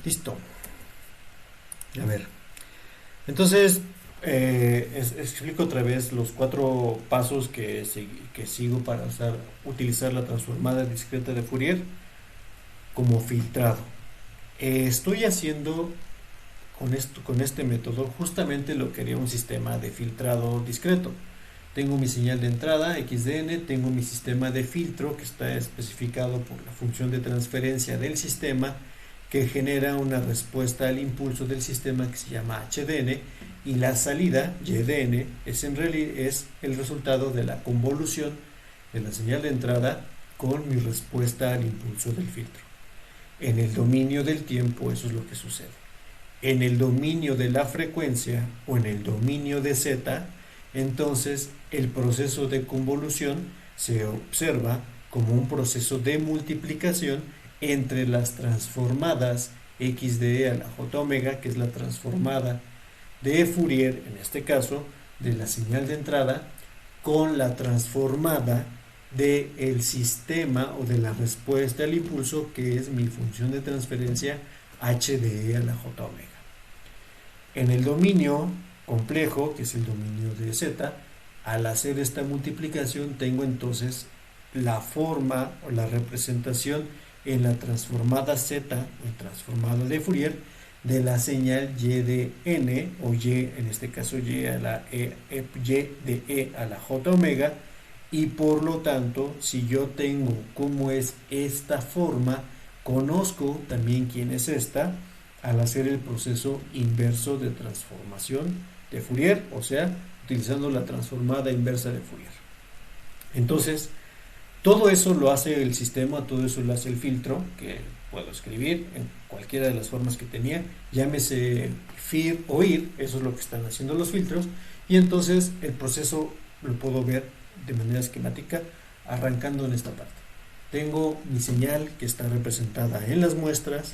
Listo. A ver. Entonces, explico otra vez los 4 pasos que sigo para utilizar la transformada discreta de Fourier como filtrado. Estoy haciendo con este método justamente lo que haría un sistema de filtrado discreto. Tengo mi señal de entrada XDN, tengo mi sistema de filtro que está especificado por la función de transferencia del sistema que genera una respuesta al impulso del sistema que se llama HDN, y la salida YDN es el resultado de la convolución de la señal de entrada con mi respuesta al impulso del filtro. En el dominio del tiempo eso es lo que sucede. En el dominio de la frecuencia o en el dominio de Z, entonces el proceso de convolución se observa como un proceso de multiplicación entre las transformadas x de e a la j omega, que es la transformada de Fourier, en este caso, de la señal de entrada, con la transformada del sistema o de la respuesta al impulso, que es mi función de transferencia h de e a la j omega. En el dominio complejo, que es el dominio de z, al hacer esta multiplicación tengo entonces la forma o la representación en la transformada z o transformada de Fourier de la señal y de n, o y, en este caso y de e a la j omega, y por lo tanto, si yo tengo cómo es esta forma, conozco también quién es esta al hacer el proceso inverso de transformación de Fourier, o sea, utilizando la transformada inversa de Fourier. Entonces, todo eso lo hace el sistema, todo eso lo hace el filtro, que puedo escribir en cualquiera de las formas que tenía, llámese FIR o IR, eso es lo que están haciendo los filtros, y entonces el proceso lo puedo ver de manera esquemática arrancando en esta parte. Tengo mi señal que está representada en las muestras,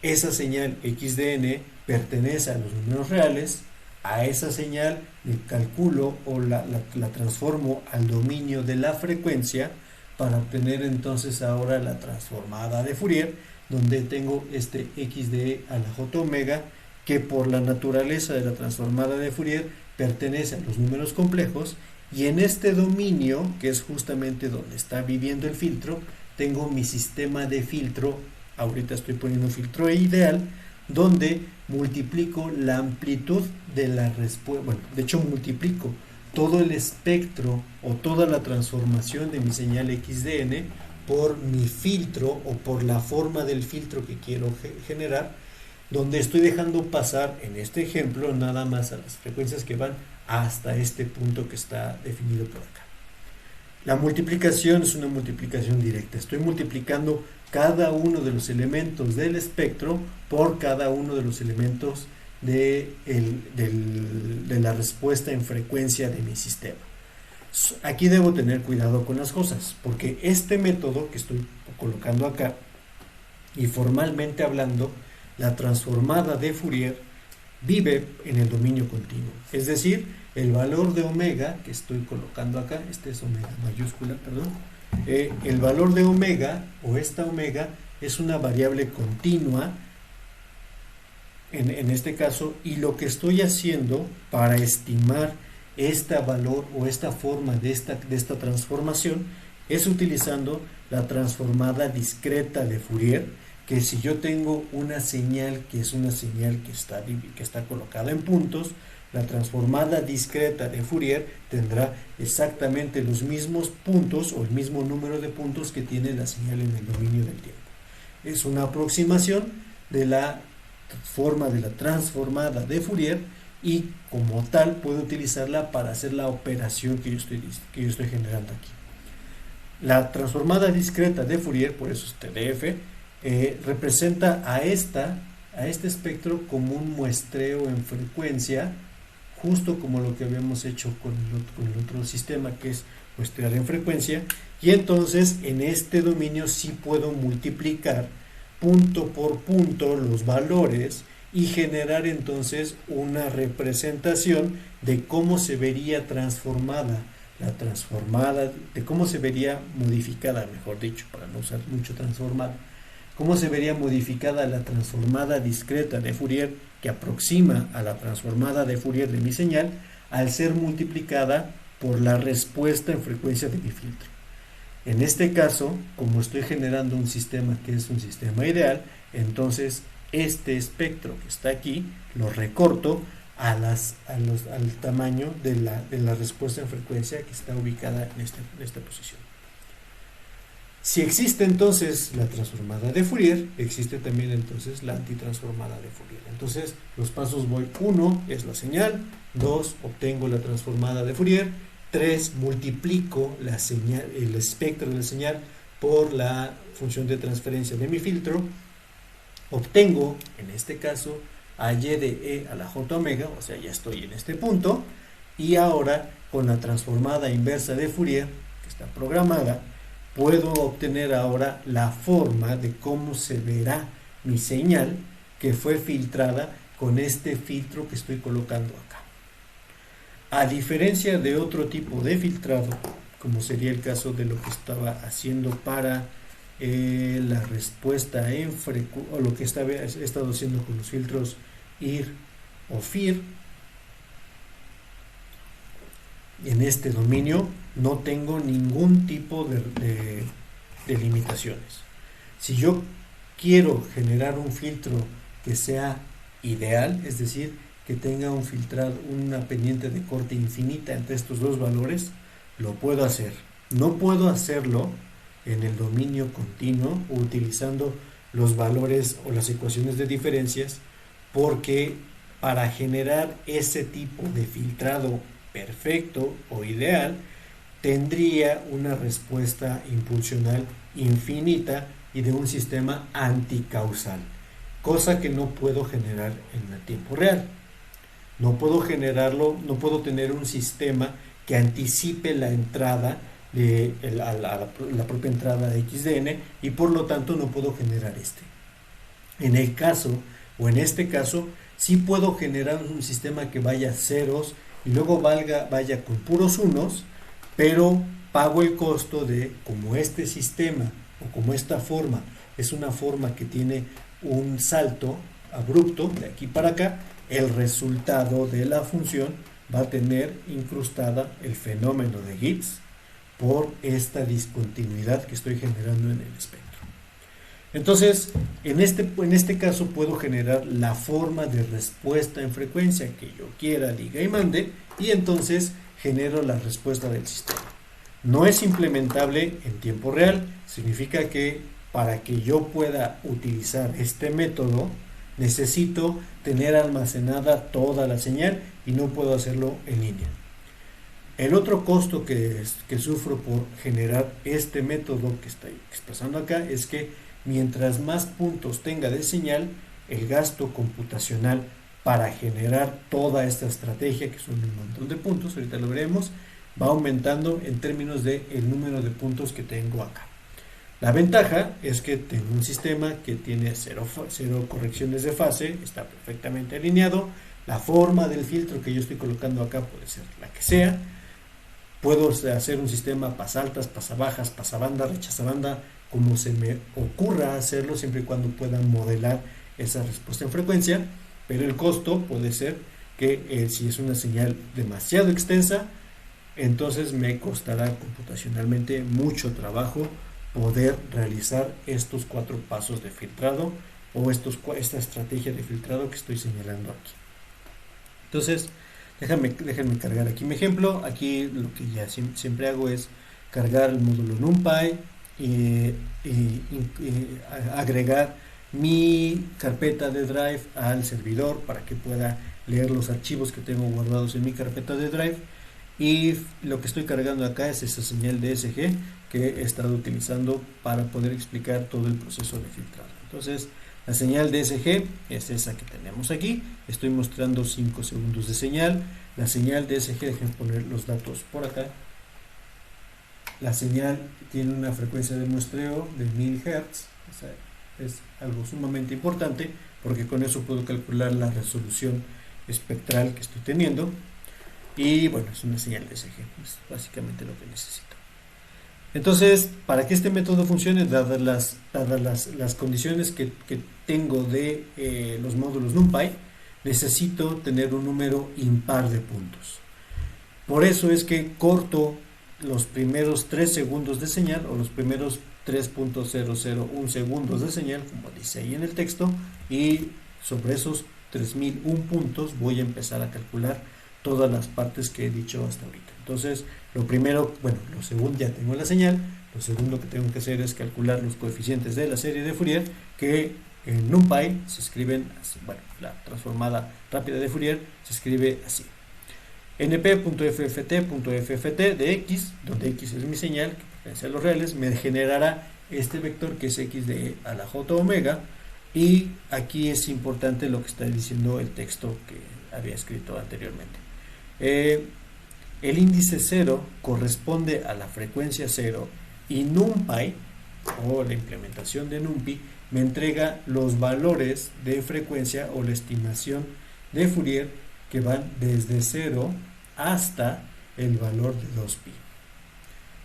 esa señal XDN pertenece a los números reales, a esa señal le calculo o la transformo al dominio de la frecuencia para obtener entonces ahora la transformada de Fourier, donde tengo este x de e a la j omega, que por la naturaleza de la transformada de Fourier pertenece a los números complejos, y en este dominio, que es justamente donde está viviendo el filtro, tengo mi sistema de filtro. Ahorita estoy poniendo un filtro ideal, donde multiplico la amplitud de la respuesta, bueno, de hecho multiplico todo el espectro o toda la transformación de mi señal XDN por mi filtro o por la forma del filtro que quiero generar, donde estoy dejando pasar, en este ejemplo, nada más a las frecuencias que van hasta este punto que está definido por acá. La multiplicación es una multiplicación directa. Estoy multiplicando cada uno de los elementos del espectro por cada uno de los elementos de la respuesta en frecuencia de mi sistema. Aquí debo tener cuidado con las cosas, porque este método que estoy colocando acá, y formalmente hablando, la transformada de Fourier vive en el dominio continuo. Es decir, el valor de omega que estoy colocando acá, este es omega mayúscula, perdón, el valor de omega o esta omega es una variable continua en este caso, y lo que estoy haciendo para estimar este valor o esta forma de esta transformación es utilizando la transformada discreta de Fourier, que si yo tengo una señal que es una señal que está colocada en puntos, la transformada discreta de Fourier tendrá exactamente los mismos puntos o el mismo número de puntos que tiene la señal en el dominio del tiempo. Es una aproximación de la forma de la transformada de Fourier, y como tal puedo utilizarla para hacer la operación que yo estoy generando aquí. La transformada discreta de Fourier, por eso es TDF, representa a este espectro como un muestreo en frecuencia, justo como lo que habíamos hecho con el otro sistema, que es muestrear en frecuencia, y entonces en este dominio sí puedo multiplicar punto por punto los valores y generar entonces una representación de cómo se vería transformada, de cómo se vería modificada, mejor dicho, para no usar mucho transformada, ¿Cómo se vería modificada la transformada discreta de Fourier que aproxima a la transformada de Fourier de mi señal al ser multiplicada por la respuesta en frecuencia de mi filtro? En este caso, como estoy generando un sistema que es un sistema ideal, entonces este espectro que está aquí lo recorto al tamaño de la respuesta en frecuencia que está ubicada en esta posición. Si existe entonces la transformada de Fourier, existe también entonces la antitransformada de Fourier. Entonces los pasos voy: 1 es la señal, 2 obtengo la transformada de Fourier, 3 multiplico la señal, el espectro de la señal por la función de transferencia de mi filtro, obtengo en este caso a y de e a la j omega, o sea, ya estoy en este punto, y ahora con la transformada inversa de Fourier, que está programada, puedo obtener ahora la forma de cómo se verá mi señal que fue filtrada con este filtro que estoy colocando acá. A diferencia de otro tipo de filtrado, como sería el caso de lo que estaba haciendo para la respuesta en frecuencia, o lo que he estado haciendo con los filtros IR o FIR, en este dominio no tengo ningún tipo de limitaciones. Si yo quiero generar un filtro que sea ideal, es decir, que tenga un filtrado, una pendiente de corte infinita entre estos dos valores, lo puedo hacer. No puedo hacerlo en el dominio continuo o utilizando los valores o las ecuaciones de diferencias, porque para generar ese tipo de filtrado perfecto o ideal tendría una respuesta impulsional infinita y de un sistema anticausal, cosa que no puedo generar en el tiempo real. No puedo generarlo, no puedo tener un sistema que anticipe la entrada de la propia entrada de XDN, y por lo tanto no puedo generar este. En el caso, o en este caso, sí puedo generar un sistema que vaya a ceros y luego vaya con puros unos, pero pago el costo de, como este sistema o como esta forma es una forma que tiene un salto abrupto de aquí para acá, el resultado de la función va a tener incrustada el fenómeno de Gibbs por esta discontinuidad que estoy generando en el espectro. Entonces, en este caso puedo generar la forma de respuesta en frecuencia que yo quiera, diga y mande, y entonces genero la respuesta del sistema. No es implementable en tiempo real, significa que para que yo pueda utilizar este método, necesito tener almacenada toda la señal y no puedo hacerlo en línea. El otro costo que sufro por generar este método que estoy expresando acá es que mientras más puntos tenga de señal, el gasto computacional para generar toda esta estrategia, que son un montón de puntos, ahorita lo veremos, va aumentando en términos de el número de puntos que tengo acá. La ventaja es que tengo un sistema que tiene cero correcciones de fase, está perfectamente alineado, la forma del filtro que yo estoy colocando acá puede ser la que sea, puedo hacer un sistema pasaltas, pasabajas, pasabanda, rechazabanda, como se me ocurra hacerlo, siempre y cuando pueda modelar esa respuesta en frecuencia, pero el costo puede ser que si es una señal demasiado extensa, entonces me costará computacionalmente mucho trabajo poder realizar estos 4 pasos de filtrado o esta estrategia de filtrado que estoy señalando aquí. Entonces, déjenme cargar aquí mi ejemplo. Aquí lo que ya siempre hago es cargar el módulo NumPy y agregar mi carpeta de Drive al servidor para que pueda leer los archivos que tengo guardados en mi carpeta de Drive. Y lo que estoy cargando acá es esa señal DSG que he estado utilizando para poder explicar todo el proceso de filtrado. Entonces, la señal DSG es esa que tenemos aquí. Estoy mostrando 5 segundos de señal. La señal DSG, dejen poner los datos por acá. La señal tiene una frecuencia de muestreo de 1000 Hz. O sea, es algo sumamente importante porque con eso puedo calcular la resolución espectral que estoy teniendo. Y bueno, es una señal DSG, es básicamente lo que necesito. Entonces, para que este método funcione, dadas las condiciones que tengo de los módulos NumPy, necesito tener un número impar de puntos. Por eso es que corto los primeros 3 segundos de señal o los primeros 3.001 segundos de señal, como dice ahí en el texto, y sobre esos 3001 puntos voy a empezar a calcular todas las partes que he dicho hasta ahorita. Entonces, lo primero, bueno, lo segundo, ya tengo la señal, lo segundo que tengo que hacer es calcular los coeficientes de la serie de Fourier, que en NumPy se escriben así, bueno, la transformada rápida de Fourier se escribe así: np.fft.fft de x, donde x es mi señal, que pertenece a los reales, me generará este vector que es x de e a la j omega, y aquí es importante lo que está diciendo el texto que había escrito anteriormente. El índice 0 corresponde a la frecuencia 0 y NumPy, o la implementación de NumPy, me entrega los valores de frecuencia o la estimación de Fourier que van desde 0 hasta el valor de 2pi.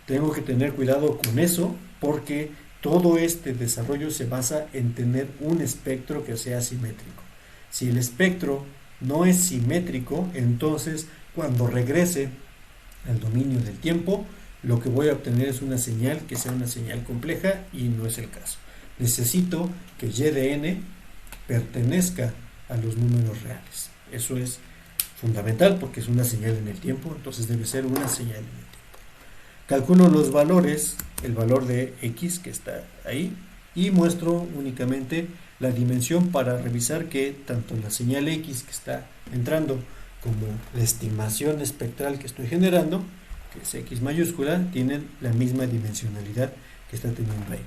Tengo que tener cuidado con eso porque todo este desarrollo se basa en tener un espectro que sea simétrico. Si el espectro no es simétrico, entonces cuando regrese al dominio del tiempo, lo que voy a obtener es una señal que sea una señal compleja, y no es el caso. Necesito que y de n pertenezca a los números reales. Eso es fundamental porque es una señal en el tiempo, entonces debe ser una señal en el tiempo. Calculo los valores, el valor de x que está ahí, y muestro únicamente la dimensión para revisar que tanto la señal x que está entrando como la estimación espectral que estoy generando, que es x mayúscula, tienen la misma dimensionalidad que está teniendo ahí.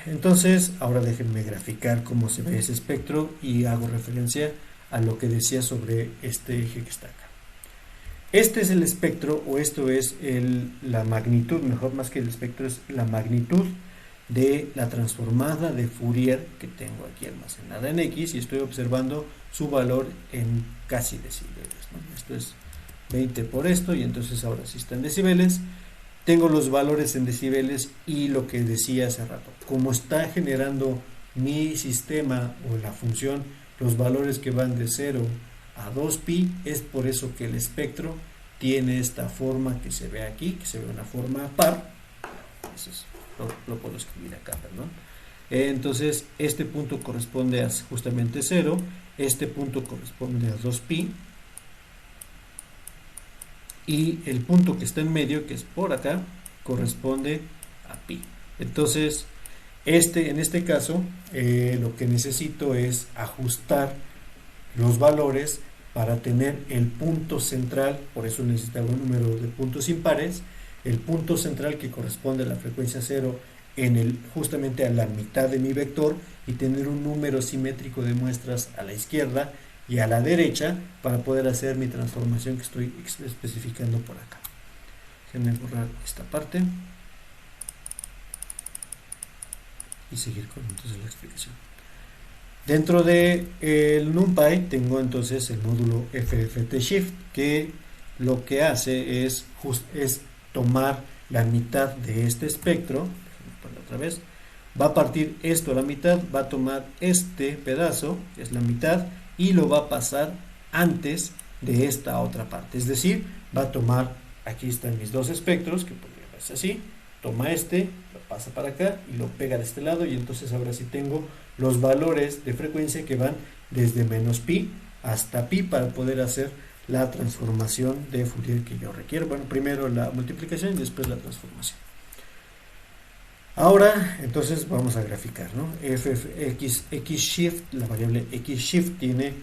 Entonces, ahora déjenme graficar cómo se ve ese espectro y hago referencia a lo que decía sobre este eje que está acá. Este es el espectro, o esto es la magnitud, mejor más que el espectro, es la magnitud de la transformada de Fourier que tengo aquí almacenada en x, y estoy observando su valor en casi decibeles, ¿no? Esto es 20 por esto, y entonces ahora sí está en decibeles. Tengo los valores en decibeles, y lo que decía hace rato, como está generando mi sistema o la función los valores que van de 0 a 2pi, es por eso que el espectro tiene esta forma que se ve aquí, que se ve una forma par. Eso es, lo puedo escribir acá, perdón. Entonces este punto corresponde a justamente 0, este punto corresponde a 2pi, y el punto que está en medio, que es por acá, corresponde a pi. Entonces en este caso lo que necesito es ajustar los valores para tener el punto central, por eso necesitaba un número de puntos impares, el punto central que corresponde a la frecuencia 0 justamente a la mitad de mi vector, y tener un número simétrico de muestras a la izquierda y a la derecha para poder hacer mi transformación que estoy especificando por acá. Déjenme borrar esta parte y seguir con entonces la explicación. Dentro de el NumPy tengo entonces el módulo FFT-Shift, que lo que hace es tomar la mitad de este espectro. Déjenme poner otra vez. Va a partir esto a la mitad, va a tomar este pedazo, que es la mitad, y lo va a pasar antes de esta otra parte. Es decir, va a tomar, aquí están mis dos espectros, que podría verse así, toma este, lo pasa para acá y lo pega de este lado, y entonces ahora sí tengo los valores de frecuencia que van desde menos pi hasta pi para poder hacer la transformación de Fourier que yo requiero. Bueno, primero la multiplicación y después la transformación. Ahora, entonces vamos a graficar, ¿no? X-Shift, la variable X-Shift tiene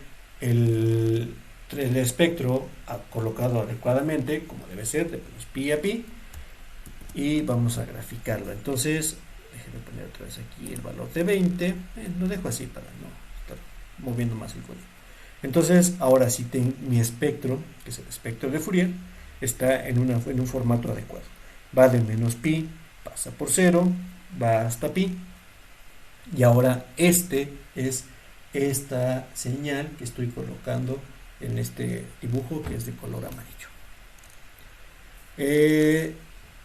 el espectro colocado adecuadamente, como debe ser, de menos pi a pi, y vamos a graficarlo. Entonces, déjenme poner otra vez aquí el valor de 20, lo dejo así para no estar moviendo más el código. Entonces, ahora sí tengo mi espectro, que es el espectro de Fourier, está en un formato adecuado. Va de menos pi, pasa por 0, va hasta pi, y ahora este es esta señal que estoy colocando en este dibujo, que es de color amarillo. Eh,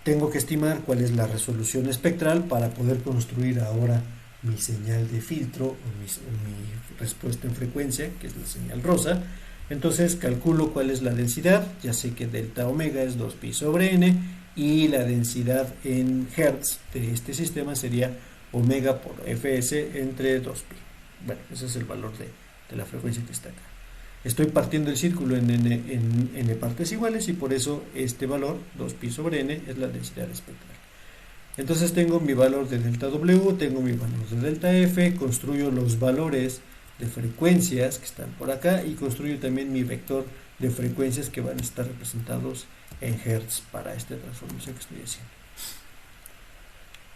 Tengo que estimar cuál es la resolución espectral para poder construir ahora mi señal de filtro o mi respuesta en frecuencia, que es la señal rosa. Entonces calculo cuál es la densidad, ya sé que delta omega es 2pi sobre n y la densidad en hertz de este sistema sería omega por fs entre 2pi. Bueno, ese es el valor de la frecuencia que está acá. Estoy partiendo el círculo en n partes iguales y por eso este valor, 2pi sobre n, es la densidad espectral. Entonces tengo mi valor de delta W, tengo mi valor de delta F, construyo los valores de frecuencias que están por acá y construyo también mi vector de frecuencias que van a estar representados en hertz para esta transformación que estoy haciendo.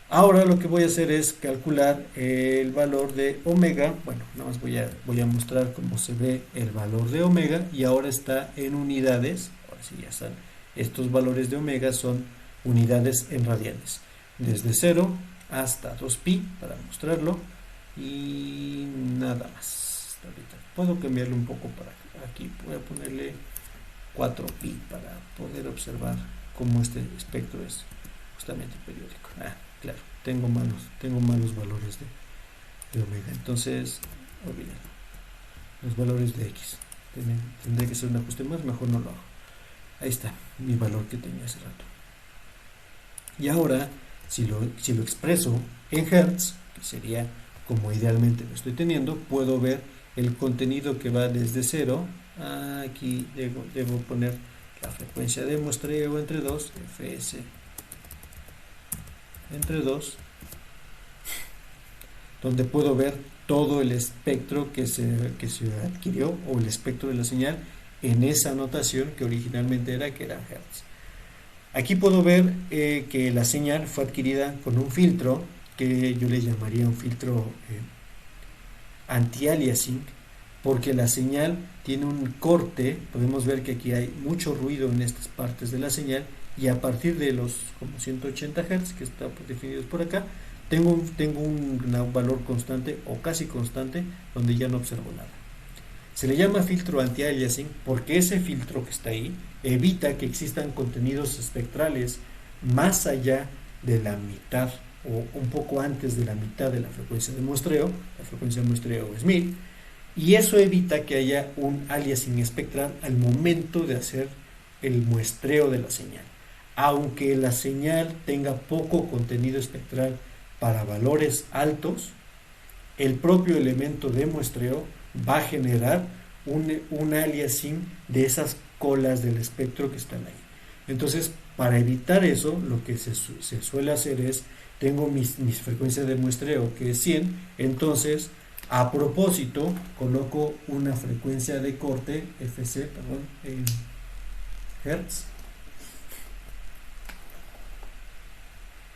Ahora lo que voy a hacer es calcular el valor de omega. Bueno, nada más voy a mostrar cómo se ve el valor de omega y ahora está en unidades. Ahora sí ya están. Estos valores de omega son unidades en radianes. Desde 0 hasta 2pi para mostrarlo y nada más. Hasta ahorita. Puedo cambiarlo un poco para aquí. Voy a ponerle 4pi para poder observar cómo este espectro es justamente periódico. Claro, tengo malos valores de omega, entonces olvídalo. Los valores de x tendría que ser un ajuste más, mejor no lo hago. Ahí está mi valor que tenía hace rato. Y ahora, si lo expreso en hertz, que sería como idealmente lo estoy teniendo, puedo ver el contenido que va desde 0. Aquí debo poner la frecuencia de muestreo entre 2, fs entre 2, donde puedo ver todo el espectro que se adquirió o el espectro de la señal en esa notación que originalmente era hertz. Aquí puedo ver que la señal fue adquirida con un filtro que yo le llamaría un filtro anti-aliasing, porque la señal tiene un corte. Podemos ver que aquí hay mucho ruido en estas partes de la señal y a partir de los como 180 Hz que están definidos por acá, tengo un valor constante o casi constante donde ya no observo nada. Se le llama filtro anti-aliasing porque ese filtro que está ahí evita que existan contenidos espectrales más allá de la mitad o un poco antes de la mitad de la frecuencia de muestreo. La frecuencia de muestreo es 1000 y eso evita que haya un aliasing espectral al momento de hacer el muestreo de la señal. Aunque la señal tenga poco contenido espectral para valores altos, el propio elemento de muestreo va a generar un aliasing de esas colas del espectro que están ahí. Entonces, para evitar eso, lo que se suele hacer es, tengo mis frecuencias de muestreo que es 100, entonces, a propósito, coloco una frecuencia de corte, fc, en hertz,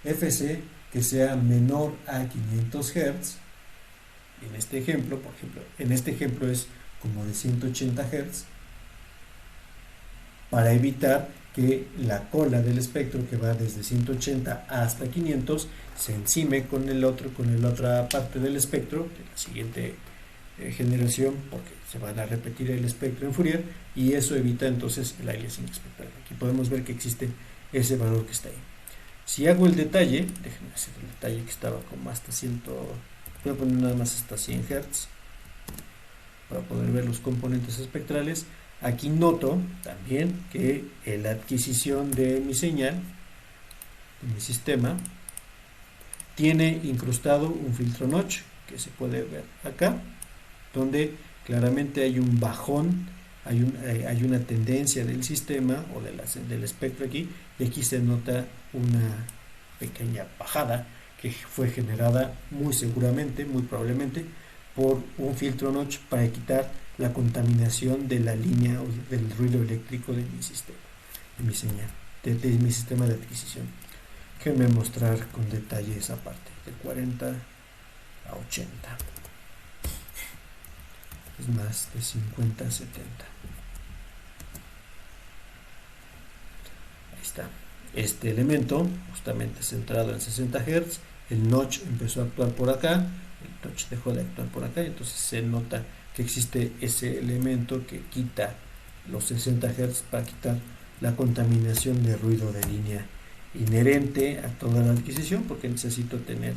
fc que sea menor a 500 Hz. En este ejemplo, por ejemplo, en este ejemplo es como de 180 Hz, para evitar que la cola del espectro que va desde 180 hasta 500 se encime con la otra parte del espectro de la siguiente generación, porque se van a repetir el espectro en Fourier y eso evita entonces el aliasing espectral. Aquí podemos ver que existe ese valor que está ahí. Si hago el detalle, déjenme hacer el detalle que estaba como hasta 100, voy a poner nada más hasta 100 Hz para poder ver los componentes espectrales. Aquí noto también que la adquisición de mi señal, de mi sistema, tiene incrustado un filtro notch que se puede ver acá, donde claramente hay un bajón, hay una tendencia del sistema o del espectro aquí, y aquí se nota una pequeña bajada que fue generada muy seguramente, muy probablemente, por un filtro notch para quitar la contaminación de la línea o del ruido eléctrico de mi sistema, de mi señal, de mi sistema de adquisición. Déjenme mostrar con detalle esa parte, de 40 a 80. Es más, de 50 a 70. Ahí está. Este elemento, justamente centrado en 60 Hz, el notch empezó a actuar por acá, el notch dejó de actuar por acá, entonces se nota que existe ese elemento que quita los 60 Hz para quitar la contaminación de ruido de línea inherente a toda la adquisición, porque necesito tener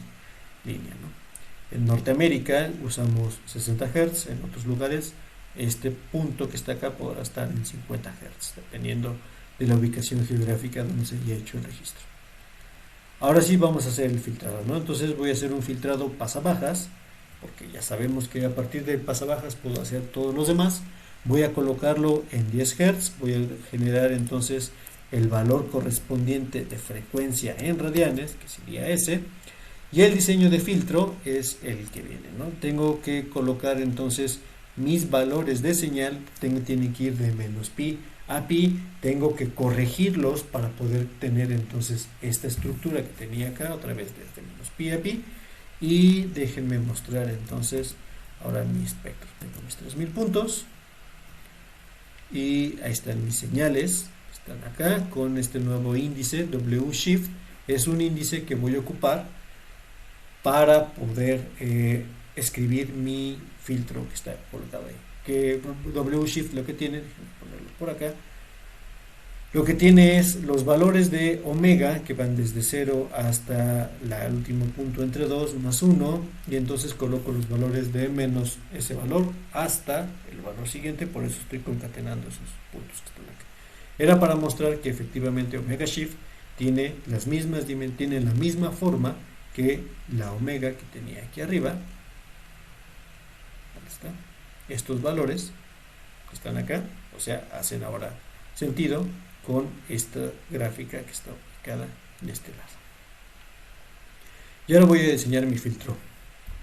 línea, ¿no? En Norteamérica usamos 60 Hz, en otros lugares este punto que está acá podrá estar en 50 Hz, dependiendo de la ubicación geográfica donde se haya hecho el registro. Ahora sí vamos a hacer el filtrado, ¿no? Entonces voy a hacer un filtrado pasabajas, porque ya sabemos que a partir del pasabajas puedo hacer todos los demás. Voy a colocarlo en 10 Hz, voy a generar entonces el valor correspondiente de frecuencia en radianes, que sería ese, y el diseño de filtro es el que viene, ¿no? Tengo que colocar entonces mis valores de señal, tienen que ir de menos pi a pi, tengo que corregirlos para poder tener entonces esta estructura que tenía acá, otra vez desde menos pi a pi, y déjenme mostrar entonces ahora mi espectro. Tengo mis 3000 puntos, y ahí están mis señales, están acá con este nuevo índice W Shift, es un índice que voy a ocupar para poder escribir mi filtro que está colocado ahí. Que W Shift lo que tiene, déjenme ponerlo por acá, lo que tiene es los valores de omega que van desde 0 hasta el último punto entre 2 más 1, y entonces coloco los valores de menos ese valor hasta el valor siguiente, por eso estoy concatenando esos puntos que están acá. Era para mostrar que efectivamente omega shift tiene la misma forma que la omega que tenía aquí arriba. Ahí está. Estos valores que están acá, o sea, hacen ahora sentido con esta gráfica que está ubicada en este lado. Y ahora voy a diseñar mi filtro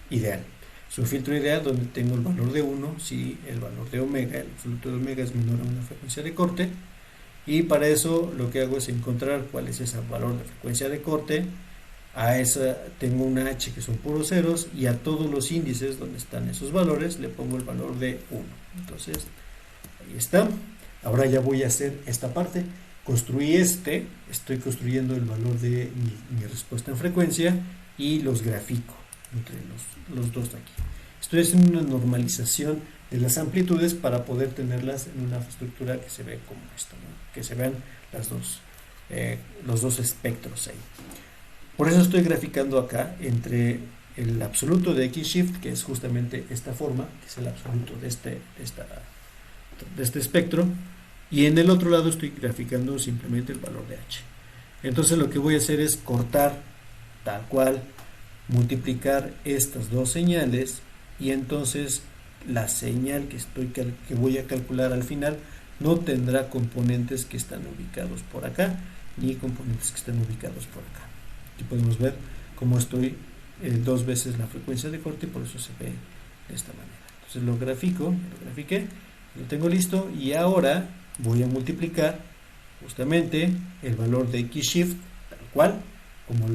ideal. Es un filtro ideal donde tengo el valor de 1 si el valor de omega, el absoluto de omega es menor a una frecuencia de corte, y para eso lo que hago es encontrar cuál es ese valor de frecuencia de corte. A esa tengo una H que son puros ceros, y a todos los índices donde están esos valores le pongo el valor de 1. Entonces ahí está. Ahora ya voy a hacer esta parte. Construí estoy construyendo el valor de mi respuesta en frecuencia y los grafico entre los dos de aquí. Estoy haciendo una normalización de las amplitudes para poder tenerlas en una estructura que se ve como esto, ¿no? Que se vean los dos espectros ahí. Por eso estoy graficando acá entre el absoluto de X-Shift, que es justamente esta forma, que es el absoluto de este espectro, y en el otro lado estoy graficando simplemente el valor de H. Entonces lo que voy a hacer es cortar tal cual, multiplicar estas dos señales, y entonces la señal que voy a calcular al final no tendrá componentes que están ubicados por acá, ni componentes que están ubicados por acá. Aquí podemos ver cómo estoy dos veces la frecuencia de corte, y por eso se ve de esta manera. Entonces lo grafiqué, lo tengo listo, y ahora voy a multiplicar justamente el valor de X-Shift, tal cual, como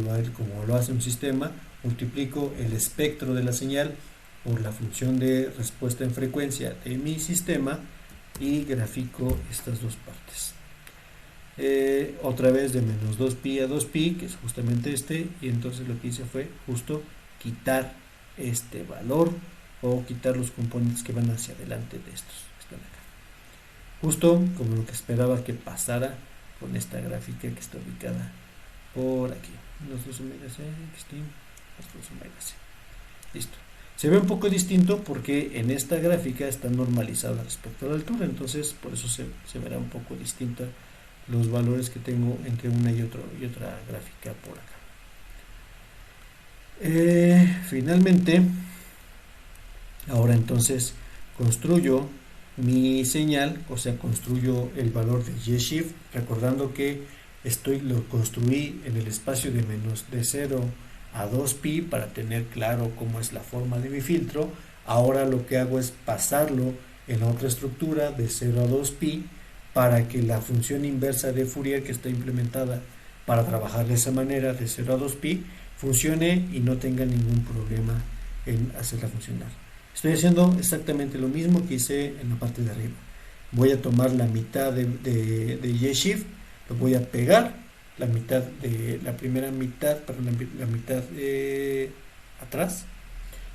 lo hace un sistema. Multiplico el espectro de la señal por la función de respuesta en frecuencia de mi sistema, y grafico estas dos partes. Otra vez de menos 2pi a 2pi, que es justamente y entonces lo que hice fue justo quitar este valor, o quitar los componentes que van hacia adelante de estos que están acá, justo como lo que esperaba que pasara con esta gráfica que está ubicada por aquí. Los 2 omega c, los 2 omega c. Listo. Se ve un poco distinto porque en esta gráfica está normalizada respecto a la altura, entonces por eso se verá un poco distinta los valores que tengo entre una y otra gráfica por acá. Finalmente, ahora entonces construyo mi señal, o sea, construyo el valor de Y-Shift, recordando que lo construí en el espacio de 0 a 2pi para tener claro cómo es la forma de mi filtro. Ahora lo que hago es pasarlo en otra estructura de 0 a 2pi para que la función inversa de Fourier que está implementada para trabajar de esa manera de 0 a 2pi funcione y no tenga ningún problema en hacerla funcionar. Estoy haciendo exactamente lo mismo que hice en la parte de arriba. Voy a tomar la mitad de Y-Shift, lo voy a pegar, la primera mitad, perdón, la mitad atrás,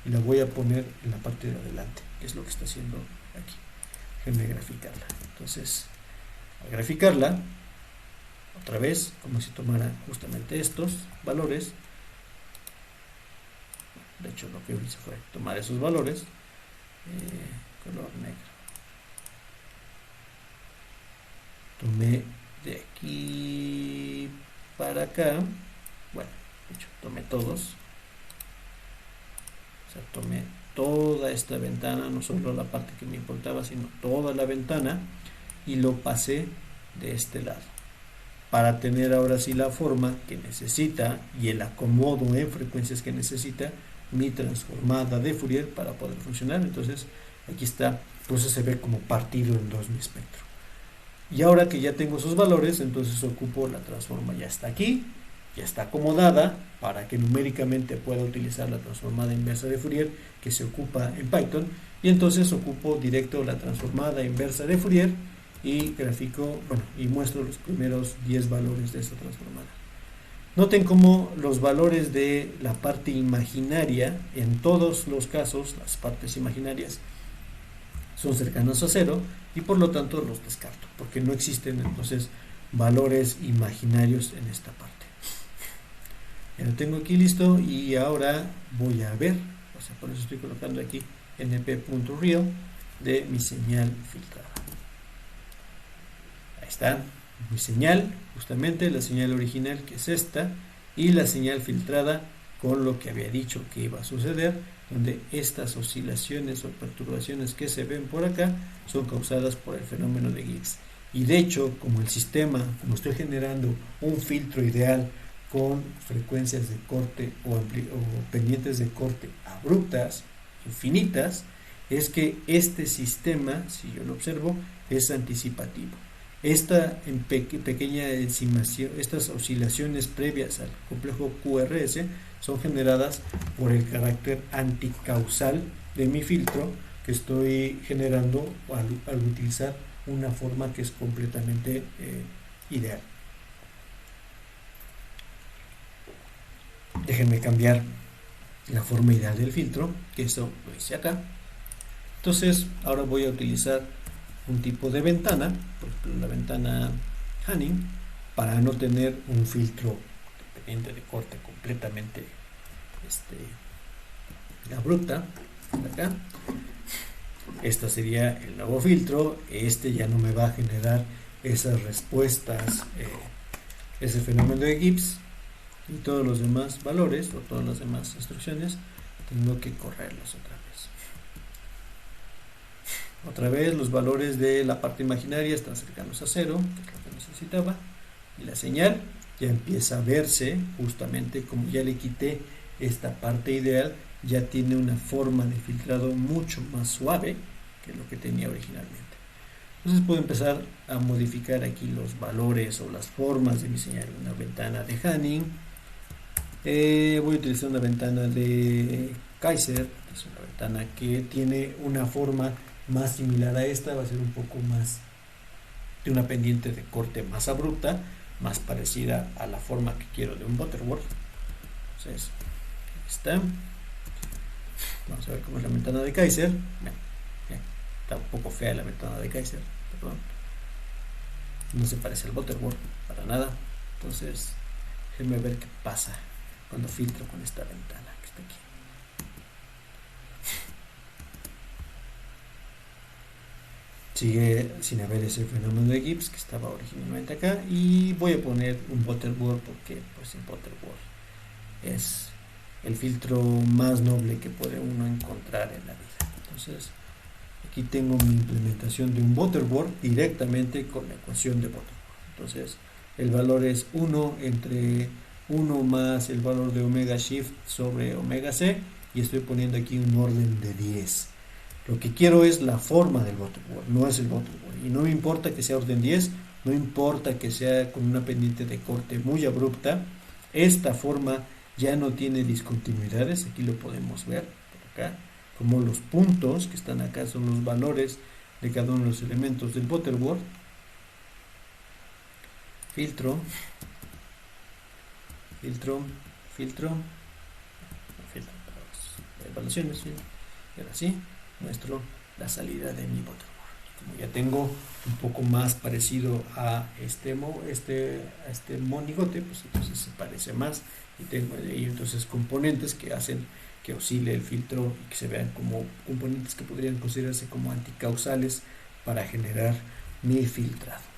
y la voy a poner en la parte de adelante, que es lo que está haciendo aquí. Déjenme graficarla. Entonces, Al graficarla, otra vez, como si tomara justamente estos valores, de hecho lo que hice fue tomar esos valores, color negro, tomé de aquí para acá, bueno, de hecho tomé todos, o sea, tomé toda esta ventana, no solo la parte que me importaba, sino toda la ventana, y lo pasé de este lado, para tener ahora sí la forma que necesita y el acomodo en frecuencias que necesita mi transformada de Fourier para poder funcionar. Entonces aquí está, pues se ve como partido en dos mi espectro. Y ahora que ya tengo esos valores, entonces ocupo la transforma, ya está aquí, ya está acomodada para que numéricamente pueda utilizar la transformada inversa de Fourier que se ocupa en Python, y entonces ocupo directo la transformada inversa de Fourier y grafico, bueno, y muestro los primeros 10 valores de esta transformada. Noten cómo los valores de la parte imaginaria, en todos los casos, las partes imaginarias son cercanos a cero, y por lo tanto los descarto, porque no existen entonces valores imaginarios en esta parte. Ya lo tengo aquí listo, y ahora voy a ver, o sea, por eso estoy colocando aquí np.real de mi señal filtrada. Ahí está mi señal, justamente la señal original, que es esta, y la señal filtrada con lo que había dicho que iba a suceder, donde estas oscilaciones o perturbaciones que se ven por acá son causadas por el fenómeno de Gibbs. Y de hecho, como el sistema, como estoy generando un filtro ideal con frecuencias de corte o pendientes de corte abruptas, infinitas, es que este sistema, si yo lo observo, es anticipativo. Esta pequeña encimación, estas oscilaciones previas al complejo QRS son generadas por el carácter anticausal de mi filtro que estoy generando al utilizar una forma que es completamente ideal. Déjenme cambiar la forma ideal del filtro, que eso lo hice acá. Entonces ahora voy a utilizar un tipo de ventana, por ejemplo la ventana Hanning, para no tener un filtro dependiente de corte completamente abrupta. Acá esta sería el nuevo filtro, ya no me va a generar esas respuestas, ese fenómeno de Gibbs, y todos los demás valores o todas las demás instrucciones tengo que correrlos otra vez los valores de la parte imaginaria están cercanos a cero, que es lo que necesitaba, y la señal ya empieza a verse justamente como ya le quité esta parte ideal, ya tiene una forma de filtrado mucho más suave que lo que tenía originalmente. Entonces puedo empezar a modificar aquí los valores o las formas de mi señal. Una ventana de Hanning, voy a utilizar una ventana de Kaiser, es una ventana que tiene una forma más similar a esta, va a ser un poco más de una pendiente de corte más abrupta, más parecida a la forma que quiero de un butterworth. Entonces, aquí está. Vamos a ver cómo es la ventana de Kaiser. Bien, está un poco fea la ventana de Kaiser, perdón. No se parece al butterworth para nada. Entonces, déjenme ver qué pasa cuando filtro con esta ventana que está aquí. Sigue sin haber ese fenómeno de Gibbs que estaba originalmente acá, y voy a poner un butterworth porque pues el butterworth es el filtro más noble que puede uno encontrar en la vida. Entonces aquí tengo mi implementación de un butterworth directamente con la ecuación de butterworth. Entonces el valor es 1 entre 1 más el valor de omega shift sobre omega c, y estoy poniendo aquí un orden de 10. Lo que quiero es la forma del butterworth, no es el butterworth. Y no me importa que sea orden 10, no importa que sea con una pendiente de corte muy abrupta. Esta forma ya no tiene discontinuidades. Aquí lo podemos ver por acá, como los puntos que están acá son los valores de cada uno de los elementos del butterworth. Filtro, filtro, filtro, filtro para las evaluaciones, y ahora sí muestro la salida de mi butterworth. Como ya tengo un poco más parecido a a este monigote, pues entonces se parece más y tengo ahí entonces componentes que hacen que oscile el filtro y que se vean como componentes que podrían considerarse como anticausales para generar mi filtrado.